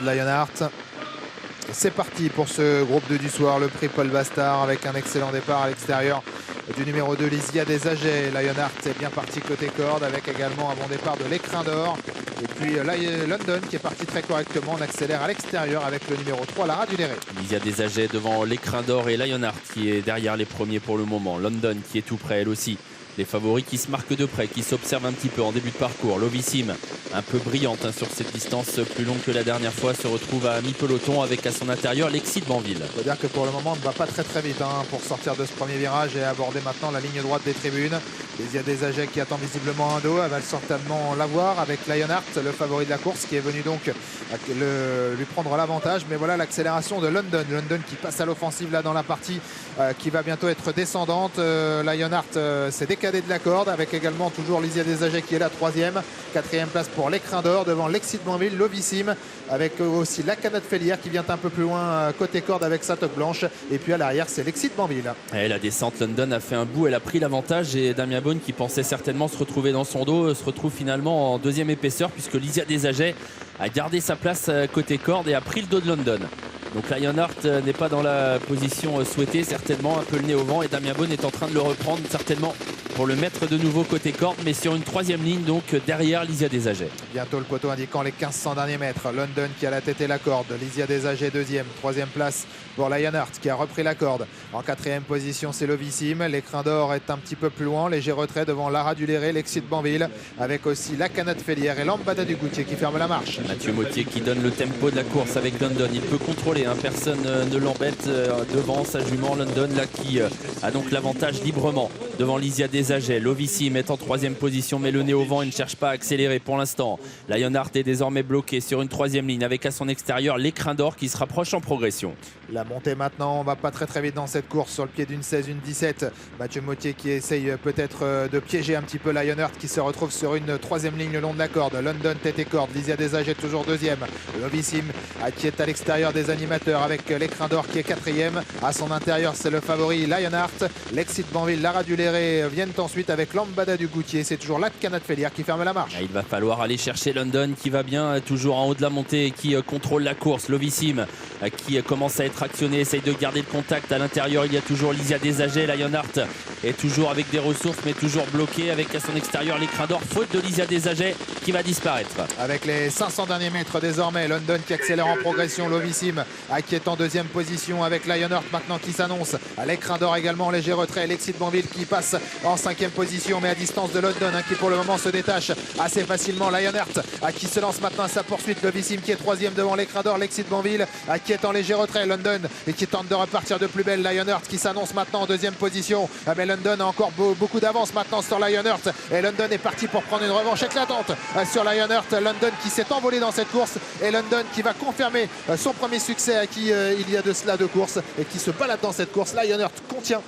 de Lionheart. C'est parti pour ce groupe 2 du soir, le prix Paul Bastard avec un excellent départ à l'extérieur du numéro 2, Lysia Desagers. Lionheart est bien parti côté corde avec également un bon départ de l'Écrin d'Or. Et puis London qui est parti très correctement. On accélère à l'extérieur avec le numéro 3, Lara Duléré. Lysia Desagers devant l'Écrin d'Or et Lionheart qui est derrière les premiers pour le moment. London qui est tout près elle aussi. Les favoris qui se marquent de près, qui s'observent un petit peu en début de parcours. Lovissime, un peu brillante sur cette distance plus longue que la dernière fois, se retrouve à mi-peloton avec à son intérieur l'Exit Banville. Il faut dire que pour le moment, on ne va pas très vite pour sortir de ce premier virage et aborder maintenant la ligne droite des tribunes. Lysia Desagers qui attend visiblement un dos, elle va certainement l'avoir avec Lionheart, le favori de la course, qui est venu donc lui prendre l'avantage. Mais voilà l'accélération de London. London qui passe à l'offensive là dans la partie qui va bientôt être descendante. Lionheart s'est décalé de la corde avec également toujours Lysia Desagers qui est la troisième. Quatrième place pour l'Écrin d'Or devant l'Exit Banville, Lovissime avec aussi la Canade Félière qui vient un peu plus loin côté corde avec sa toque blanche. Et puis à l'arrière c'est l'Exit Banville. Et la descente, London a fait un bout, elle a pris l'avantage et Damien Beaune qui pensait certainement se retrouver dans son dos se retrouve finalement en deuxième épaisseur puisque Lysia Desagers a gardé sa place côté corde et a pris le dos de London. Donc Lionheart n'est pas dans la position souhaitée, certainement un peu le nez au vent, et Damien Beaune est en train de le reprendre certainement pour le mettre de nouveau côté corde, mais sur une troisième ligne, donc derrière Lysia Desagers. Bientôt le poteau indiquant les 1500 derniers mètres. London qui a la tête et la corde, Lysia Desagers deuxième, troisième place pour Lionheart qui a repris la corde. En quatrième position c'est Lovissime, l'Écrin d'Or est un petit peu plus loin, léger retrait devant Lara Duléré, l'Exit Banville, avec aussi la Canade Félière et Lambada du Goutier qui ferme la marche. Mathieu Mottier qui donne le tempo de la course avec London, il peut contrôler, personne ne l'embête devant sa jument London là qui a donc l'avantage librement devant Lysia Desagers. Lovissime est en troisième position mais le nez au vent, il ne cherche pas à accélérer pour l'instant. Lionheart est désormais bloqué sur une troisième ligne avec à son extérieur l'Écrin d'Or qui se rapproche en progression. La montée maintenant, on va pas très vite dans cette course sur le pied d'une 16, une 17. Mathieu Mottier qui essaye peut-être de piéger un petit peu Lionheart qui se retrouve sur une troisième ligne le long de la corde. London tête et corde, Lysia Desagers toujours deuxième. Lovissime qui est à l'extérieur des animateurs avec l'Écrin d'Or qui est quatrième. À son intérieur c'est le favori Lionheart. L'Exit Banville, Lara Duléré viennent ensuite avec Lambada du Goutier. C'est toujours la Canade Félière qui ferme la marche. Il va falloir aller chercher London qui va bien toujours en haut de la montée et qui contrôle la course. Lovissime qui commence à être actionné, essaye de garder le contact. À l'intérieur il y a toujours Lysia Desagers. Lionheart est toujours avec des ressources mais toujours bloqué avec à son extérieur l'Écrin d'Or, faute de Lysia Desagers qui va disparaître. Avec les 500 derniers mètres désormais, London qui accélère en progression, Lovissime qui est en deuxième position avec Lionheart maintenant qui s'annonce. À l'Écrin d'Or également, léger retrait, l'Exit Banville qui passe en cinquième position mais à distance de London qui pour le moment se détache assez facilement. Lionheart qui se lance maintenant à sa poursuite, Lovissime qui est troisième devant l'Écrin d'Or, l'Exit Banville qui est en léger retrait, London et qui tente de repartir de plus belle. Lionheart qui s'annonce maintenant en deuxième position, mais London a encore beaucoup d'avance maintenant sur Lionheart et London est parti pour prendre une revanche éclatante sur Lionheart. London qui s'est envolé dans cette course et London qui va confirmer son premier succès acquis il y a de cela deux courses et qui se balade dans cette course. Lionheart contient